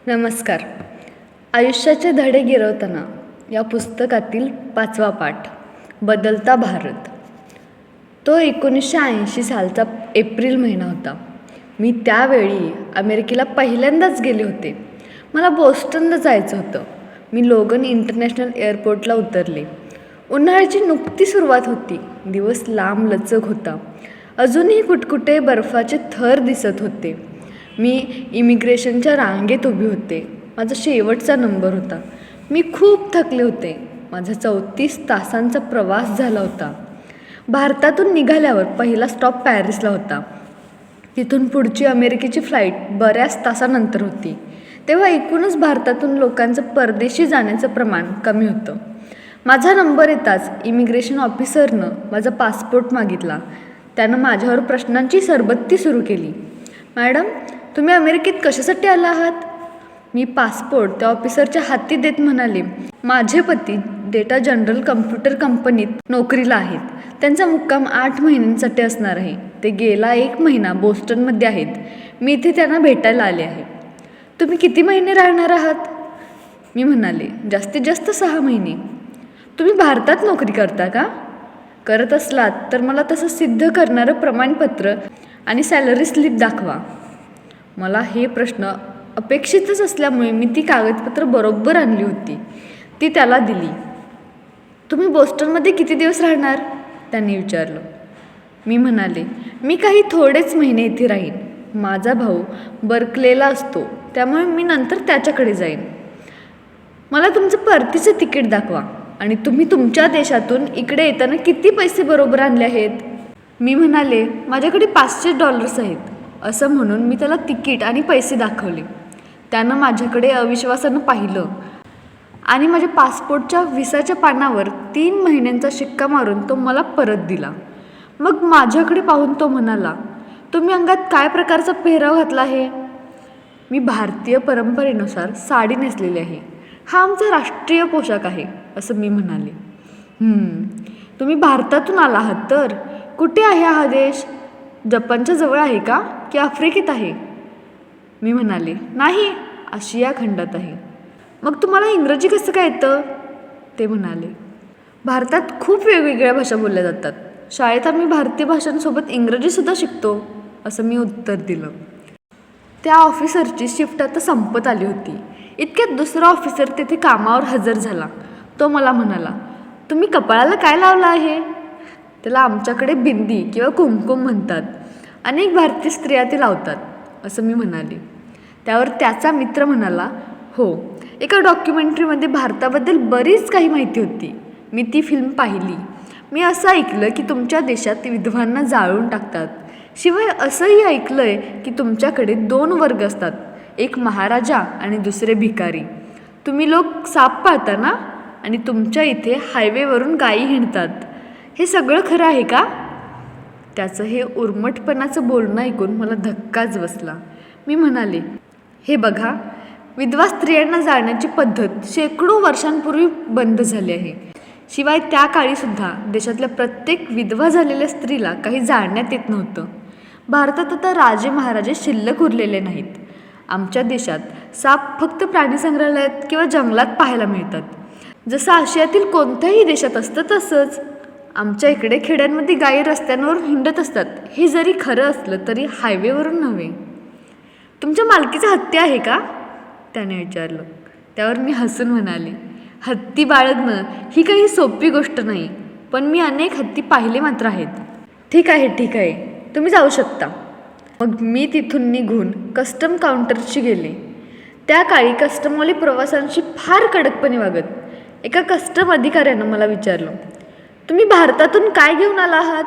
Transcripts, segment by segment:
नमस्कार. आयुष्याचे धडे गिरवताना या पुस्तकातील 5वा पाठ, बदलता भारत. तो 1980 सालचा एप्रिल महिना होता. मी त्यावेळी अमेरिकेला पहिल्यांदाच गेले होते. मला बोस्टनला जायचं होतं. मी लोगन इंटरनॅशनल एअरपोर्टला उतरले. उन्हाळ्याची नुकती सुरुवात होती. दिवस लांब लचक होता. अजूनही कुटकुटे बर्फाचे थर दिसत होते. मी इमिग्रेशनच्या रांगेत उभी होते. माझा शेवटचा नंबर होता. मी खूप थकले होते. माझा 34 तासांचा प्रवास झाला होता. भारतातून निघाल्यावर पहिला स्टॉप पॅरिसला होता. तिथून पुढची अमेरिकेची फ्लाईट बऱ्याच तासानंतर होती. तेव्हा एकूणच भारतातून लोकांचं परदेशी जाण्याचं प्रमाण कमी होतं. माझा नंबर येताच इमिग्रेशन ऑफिसरनं माझा पासपोर्ट मागितला. त्यानं माझ्यावर प्रश्नांची सरबत्ती सुरू केली. मॅडम, तुम्ही अमेरिकेत कशासाठी आला आहात? मी पासपोर्ट त्या ऑफिसरच्या हाती देत म्हणाले, माझे पती डेटा जनरल कम्प्युटर कंपनीत नोकरीला आहेत. त्यांचा मुक्काम 8 महिन्यांसाठी असणार आहे. ते गेला 1 महिना बोस्टनमध्ये आहेत. मी इथे त्यांना भेटायला आले आहे. तुम्ही किती महिने राहणार आहात? मी म्हणाले, जास्तीत जास्त 6 महिने. तुम्ही भारतात नोकरी करता का? करत असलात तर मला तसं सिद्ध करणारं प्रमाणपत्र आणि सॅलरी स्लिप दाखवा. मला हे प्रश्न अपेक्षितच असल्यामुळे मी ती कागदपत्र बरोबर आणली होती. ती त्याला दिली. तुम्ही बोस्टनमध्ये किती दिवस राहणार? त्यांनी विचारलं. मी म्हणाले, मी काही थोडेच महिने इथे राहीन. माझा भाऊ बर्कलेला असतो, त्यामुळे मी नंतर त्याच्याकडे जाईन. मला तुमचं परतीचं तिकीट दाखवा आणि तुम्ही तुमच्या देशातून इकडे येताना किती पैसे बरोबर आणले आहेत? मी म्हणाले, माझ्याकडे $500 आहेत. असं म्हणून मी त्याला तिकीट आणि पैसे दाखवले. त्यानं माझ्याकडे अविश्वासानं पाहिलं आणि माझ्या पासपोर्टच्या व्हिसाच्या पानावर 3 महिन्यांचा शिक्का मारून तो मला परत दिला. मग माझ्याकडे पाहून तो म्हणाला, तुम्ही अंगात काय प्रकारचा पेहराव घातला आहे? मी भारतीय परंपरेनुसार साडी नेसलेली आहे. हा आमचा राष्ट्रीय पोशाख आहे, असं मी म्हणाले. तुम्ही भारतातून आला आहात तर? कुठे आहे हा देश? जपानच्या जवळ आहे का की आफ्रिकेत आहे? मी म्हणाले, नाही, आशिया खंडात आहे. मग तुम्हाला इंग्रजी कसं काय येतं? ते म्हणाले, भारतात खूप वेगवेगळ्या भाषा बोलल्या जातात. शाळेत आम्ही भारतीय भाषांसोबत इंग्रजीसुद्धा शिकतो, असं मी उत्तर दिलं. त्या ऑफिसरची शिफ्ट आता संपत आली होती. इतक्यात दुसरा ऑफिसर तेथे कामावर हजर झाला. तो मला म्हणाला, तुम्ही कपाळाला काय लावलं आहे? त्याला आमच्याकडे बिंदी किंवा कुमकुम म्हणतात. अनेक भारतीय स्त्रिया ते लावतात, असं मी म्हणाले. त्यावर त्याचा मित्र म्हणाला, हो, एका डॉक्युमेंटरीमध्ये भारताबद्दल बरीच काही माहिती होती. मी ती फिल्म पाहिली. मी असं ऐकलं की तुमच्या देशात विधवांना जाळून टाकतात. शिवाय असंही ऐकलं आहे की तुमच्याकडे 2 वर्ग असतात, एक महाराजा आणि दुसरे भिकारी. तुम्ही लोक साप पाळता ना? आणि तुमच्या इथे हायवेवरून गायी हिंडतात. हे सगळं खरं आहे का? त्याचं हे उर्मटपणाचं बोलणं ऐकून मला धक्काच बसला. मी म्हणाले, हे बघा, विधवा स्त्रियांना जाळण्याची पद्धत शेकडो वर्षांपूर्वी बंद झाली आहे. शिवाय त्या काळीसुद्धा देशातल्या प्रत्येक विधवा झालेल्या स्त्रीला काही जाळण्यात येत नव्हतं. भारतात आता राजे महाराजे शिल्लक उरलेले नाहीत. आमच्या देशात साप फक्त प्राणी संग्रहालयात किंवा जंगलात पाहायला मिळतात. जसं आशियातील कोणत्याही देशात असतं तसंच आमच्या इकडे खेड्यांमध्ये गायी रस्त्यांवर हिंडत असतात. हे जरी खरं असलं तरी हायवेवरून नव्हे. तुमच्या मालकीचा हत्ती आहे का? त्याने विचारलं. त्यावर मी हसून म्हणाले, हत्ती बाळगणं ही काही सोपी गोष्ट नाही, पण मी अनेक हत्ती पाहिले मात्र आहेत. ठीक आहे, तुम्ही जाऊ शकता. मग मी तिथून निघून कस्टम काउंटरशी गेले. त्या काळी कस्टमवाले प्रवाशांशी फार कडकपणे वागत. एका कस्टम अधिकाऱ्यानं मला विचारलं, तुम्ही भारतातून काय घेऊन आला आहात?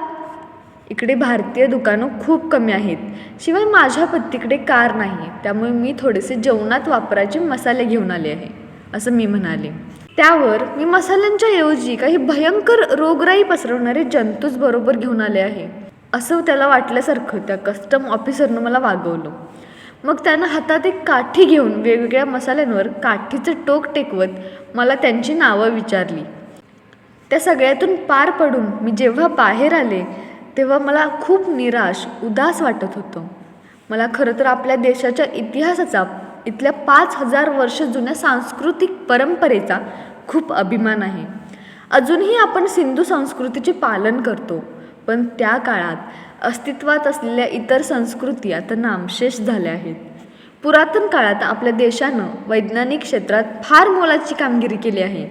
इकडे भारतीय दुकानं खूप कमी आहेत. शिवाय माझ्या पत्नीकडे कार नाही, त्यामुळे मी थोडेसे जेवणात वापरायचे मसाले घेऊन आले आहे, असं मी म्हणाले. त्यावर मी मसाल्यांच्या ऐवजी काही भयंकर रोगराई पसरवणारे जंतूच बरोबर घेऊन आले आहे, असं त्याला वाटल्यासारखं त्या कस्टम ऑफिसरनं मला वागवलं. मग त्यानं हातात एक काठी घेऊन वेगवेगळ्या मसाल्यांवर काठीचं टोक टेकवत मला त्यांची नावं विचारली. त्या सगळ्यातून पार पडून मी जेव्हा बाहेर आले तेव्हा मला खूप निराश, उदास वाटत होतं. मला खरं तर आपल्या देशाच्या इतिहासाचा इथल्या 5,000 वर्ष जुन्या सांस्कृतिक परंपरेचा खूप अभिमान आहे. अजूनही आपण सिंधू संस्कृतीचे पालन करतो, पण त्या काळात अस्तित्वात असलेल्या इतर संस्कृती आता नामशेष झाल्या आहेत. पुरातन काळात आपल्या देशानं वैज्ञानिक क्षेत्रात फार मोलाची कामगिरी केली आहे.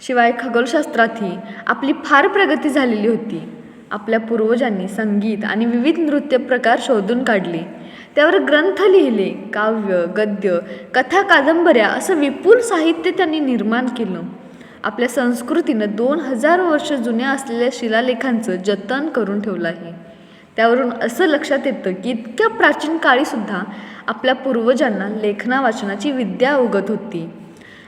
शिवाय खगोलशास्त्रातही आपली फार प्रगती झालेली होती. आपल्या पूर्वजांनी संगीत आणि विविध नृत्य प्रकार शोधून काढले, त्यावर ग्रंथ लिहिले, काव्य, गद्य, कथा, कादंबऱ्या असं विपुल साहित्य त्यांनी निर्माण केलं. आपल्या संस्कृतीनं 2000 वर्ष जुन्या असलेल्या शिलालेखांचं जतन करून ठेवलं आहे. त्यावरून असं लक्षात येतं की इतक्या प्राचीन काळीसुद्धा आपल्या पूर्वजांना लेखना वाचनाची विद्या अवगत होती.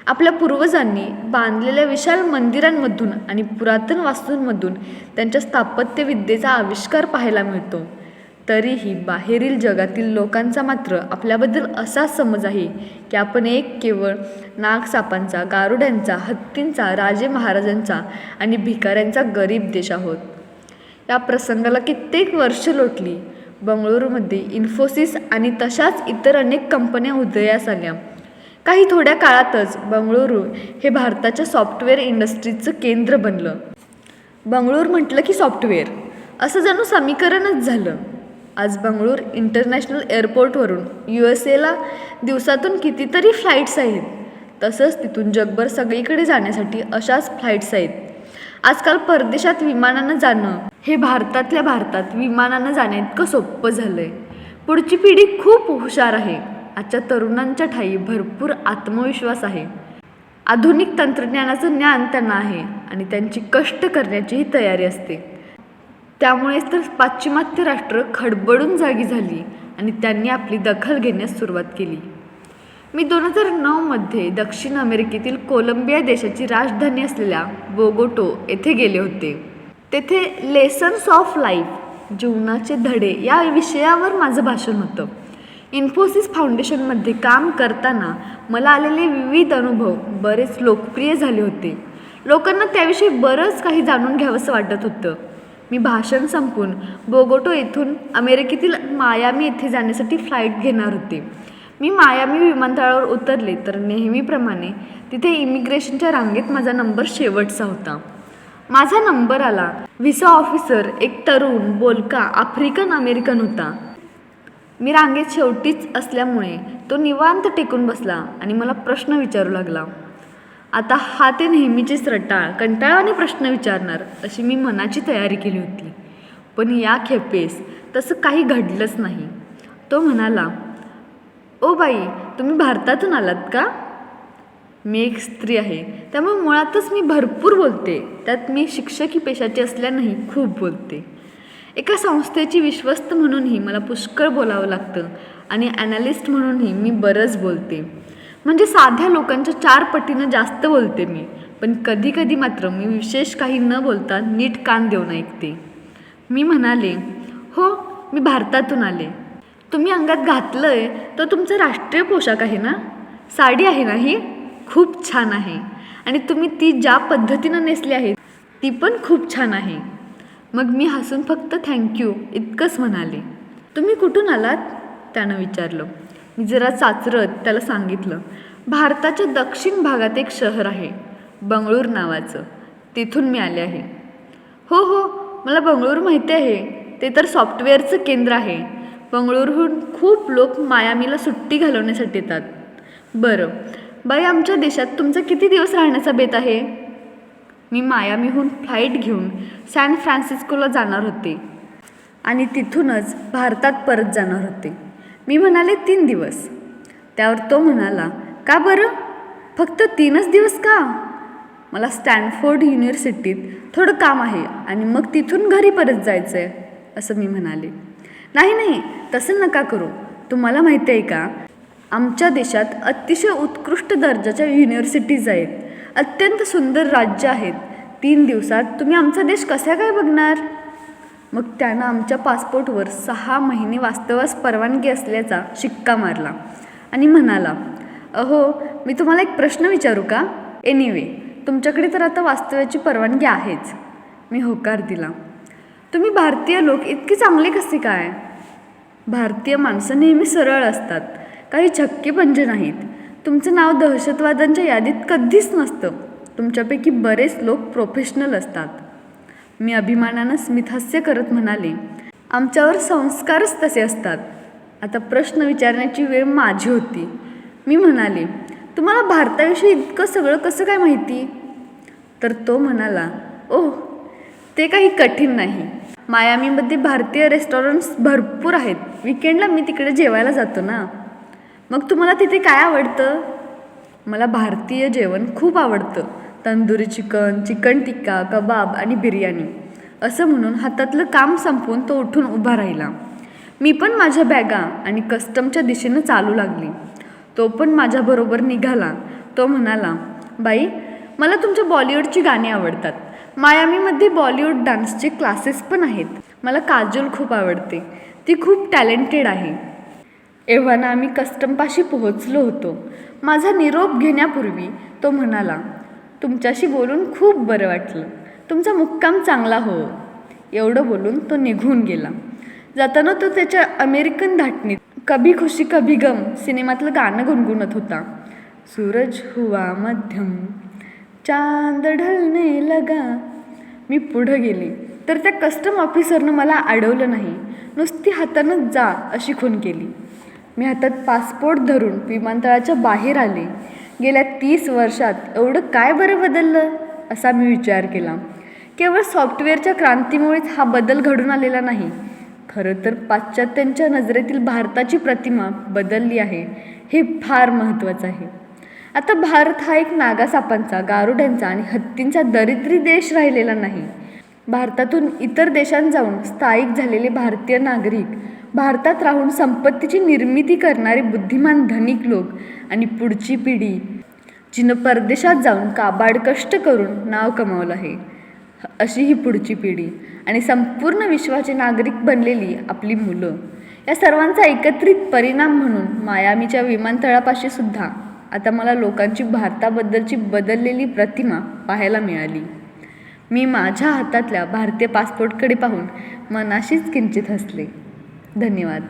आपल्या पूर्वजांनी बांधलेल्या विशाल मंदिरांमधून आणि पुरातन वास्तूंमधून त्यांच्या स्थापत्यविद्येचा आविष्कार पाहायला मिळतो. तरीही बाहेरील जगातील लोकांचा मात्र आपल्याबद्दल असाच समज आहे की आपण एक केवळ नागसापांचा, गारुड्यांचा, हत्तींचा, राजे महाराजांचा आणि भिकाऱ्यांचा गरीब देश आहोत. या प्रसंगाला कित्येक वर्ष लोटली. बंगळुरूमध्ये इन्फोसिस आणि तशाच इतर अनेक कंपन्या उदयास आल्या. काही थोड्या काळातच बंगळुरू हे भारताच्या सॉफ्टवेअर इंडस्ट्रीचं केंद्र बनलं. बंगळूर म्हटलं की सॉफ्टवेअर असं जणू समीकरणच झालं. आज बंगळूर इंटरनॅशनल एअरपोर्टवरून USA दिवसातून कितीतरी फ्लाईट्स आहेत. तसंच तिथून जगभर सगळीकडे जाण्यासाठी अशाच फ्लाईट्स आहेत. आजकाल परदेशात विमानानं जाणं हे भारतातल्या भारतात विमानानं जाण्याइतकं सोपं झालं आहे. पुढची पिढी खूप हुशार आहे. आजच्या तरुणांच्या ठायी भरपूर आत्मविश्वास आहे. आधुनिक तंत्रज्ञानाचं ज्ञान त्यांना आहे आणि त्यांची कष्ट करण्याचीही तयारी असते. त्यामुळेच तर पाश्चिमात्य राष्ट्र खडबडून जागी झाली आणि त्यांनी आपली दखल घेण्यास सुरुवात केली. मी 2009 दक्षिण अमेरिकेतील कोलंबिया देशाची राजधानी असलेल्या बोगोटो येथे गेले होते. तेथे लेसन्स ऑफ लाईफ, जीवनाचे धडे या विषयावर माझं भाषण होतं. इन्फोसिस फाउंडेशनमध्ये काम करताना मला आलेले विविध अनुभव बरेच लोकप्रिय झाले होते. लोकांना त्याविषयी बरंच काही जाणून घ्यावंसं वाटत होतं. मी भाषण संपवून बोगोटो येथून अमेरिकेतील मायामी येथे जाण्यासाठी फ्लाईट घेणार होते. मी मायामी विमानतळावर उतरले तर नेहमीप्रमाणे तिथे इमिग्रेशनच्या रांगेत माझा नंबर शेवटचा होता. माझा नंबर आला. व्हिसा ऑफिसर एक तरुण, बोलका आफ्रिकन अमेरिकन होता. मी रांगेत शेवटीच असल्यामुळे तो निवांत टेकून बसला आणि मला प्रश्न विचारू लागला. आता हा ते नेहमीचीच रटाळ, कंटाळवाणी प्रश्न विचारणार अशी मी मनाची तयारी केली होती. पण या खेपेस तसं काही घडलंच नाही. तो म्हणाला, ओ बाई, तुम्ही भारतातून आलात का? मी एक स्त्री आहे, त्यामुळे मुळातच मी भरपूर बोलते. त्यात मी शिक्षकी पेशाची असल्यानेही खूप बोलते. एका संस्थेची विश्वस्त म्हणूनही मला पुष्कळ बोलावं लागतं आणि ॲनालिस्ट म्हणूनही मी बरंच बोलते. म्हणजे साध्या लोकांच्या 4 पटीनं जास्त बोलते मी. पण कधी कधी मात्र मी विशेष काही न बोलता नीट कान देऊन ऐकते. मी म्हणाले, हो, मी भारतातून आले. तुम्ही अंगात घातलंय तो तुमचा राष्ट्रीय पोशाख आहे ना? साडी आहे ना ही? खूप छान आहे. आणि तुम्ही ती ज्या पद्धतीनं नेसली आहे ती पण खूप छान आहे. मग मी हसून फक्त थँक्यू इतकंच म्हणाले. तुम्ही कुठून आलात? त्यानं विचारलं. मी जरा चाचरत त्याला सांगितलं, भारताच्या दक्षिण भागात एक शहर आहे, बंगळूर नावाचं. तिथून मी आले आहे. हो हो, मला बंगळूर माहिती आहे. ते तर सॉफ्टवेअरचं केंद्र आहे. बंगळूरहून खूप लोक मायामीला सुट्टी घालवण्यासाठी येतात. बरं बाई, आमच्या देशात तुमचा किती दिवस राहण्याचा बेत आहे? मी मायामीहून फ्लाईट घेऊन सॅन फ्रान्सिस्कोला जाणार होते आणि तिथूनच भारतात परत जाणार होते. मी म्हणाले 3 दिवस. त्यावर तो म्हणाला, का बरं, फक्त 3च दिवस का? मला स्टॅनफोर्ड युनिव्हर्सिटीत थोडं काम आहे आणि मग तिथून घरी परत जायचं आहे, असं मी म्हणाले. नाही नाही, तसं नका करू. तुम्हाला माहिती आहे का, आमच्या देशात अतिशय उत्कृष्ट दर्जाच्या युनिव्हर्सिटीज आहेत, अत्यंत सुंदर राज्य आहेत. 3 दिवसात तुम्ही आमचा देश कसा काय बघणार? मग त्यानं आमच्या पासपोर्टवर 6 महिने वास्तव्यास परवानगी असल्याचा शिक्का मारला आणि म्हणाला, अहो, मी तुम्हाला एक प्रश्न विचारू का? एनिवे, तुमच्याकडे तर आता वास्तव्याची परवानगी आहेच. मी होकार दिला. तुम्ही भारतीय लोक इतके चांगले कसे काय? भारतीय माणसं नेहमी सरळ असतात. काही छक्केपंजे नाहीत. तुमचं नाव दहशतवाद्यांच्या यादीत कधीच नसतं. तुमच्यापैकी बरेच लोक प्रोफेशनल असतात. मी अभिमानानं स्मितहास्य करत म्हणाले, आमच्यावर संस्कारच तसे असतात. आता प्रश्न विचारण्याची वेळ माझी होती. मी म्हणाले, तुम्हाला भारताविषयी इतकं सगळं कसं काय माहिती? तर तो म्हणाला, ओह, ते काही कठीण नाही. मायामीमध्ये भारतीय रेस्टॉरंट्स भरपूर आहेत. विकेंडला मी तिकडे जेवायला जातो ना. मग तुम्हाला तिथे काय आवडतं? मला भारतीय जेवण खूप आवडतं. तंदुरी चिकन, चिकन टिक्का, कबाब आणि बिर्याणी. असं म्हणून हातातलं काम संपवून तो उठून उभा राहिला. मी पण माझ्या बॅगा आणि कस्टमच्या दिशेनं चालू लागली. तो पण माझ्याबरोबर निघाला. तो म्हणाला, बाई, मला तुमच्या बॉलिवूडची गाणी आवडतात. मायामीमध्ये बॉलिवूड डान्सचे क्लासेस पण आहेत. मला काजोल खूप आवडते. ती खूप टॅलेंटेड आहे. एव्हाना आम्ही कस्टमपाशी पोहोचलो होतो. माझा निरोप घेण्यापूर्वी तो म्हणाला, तुमच्याशी बोलून खूप बरं वाटलं. तुमचा मुक्काम चांगला हो. एवढं बोलून तो निघून गेला. जाताना तो त्याच्या अमेरिकन धाटणीत कभी खुशी कभी गम सिनेमातलं गाणं गुणगुणत होता. सूरज हुआ मध्यम, चांद ढलने लगा. मी पुढं गेले तर त्या कस्टम ऑफिसरनं मला अडवलं नाही. नुसती हातानं जा अशी खूण केली. मी हातात पासपोर्ट धरून विमानतळाच्या बाहेर आले. गेल्या 30 वर्षात एवढं काय बरं बदललं असा मी विचार केला. केवळ सॉफ्टवेअरच्या क्रांतीमुळेच हा बदल घडून आलेला नाही. खरं तर पाश्चात्यांच्या नजरेतील भारताची प्रतिमा बदलली आहे. हे फार महत्त्वाचं आहे. आता भारत हा एक नागासापांचा, गारुड्यांचा आणि हत्तींचा दरिद्री देश राहिलेला नाही. भारतातून इतर देशांत जाऊन स्थायिक झालेले भारतीय नागरिक, भारतात राहून संपत्तीची निर्मिती करणारे बुद्धिमान धनिक लोक आणि पुढची पिढी जिनं परदेशात जाऊन काबाड कष्ट करून नाव कमावलं आहे, अशी ही पुढची पिढी आणि संपूर्ण विश्वाचे नागरिक बनलेली आपली मुलं, या सर्वांचा एकत्रित परिणाम म्हणून मायामीच्या विमानतळापाशी सुद्धा आता मला लोकांची भारताबद्दलची बदललेली प्रतिमा पाहायला मिळाली. मी माझ्या हातातल्या भारतीय पासपोर्टकडे पाहून मनाशीच किंचित हसले. धन्यवाद.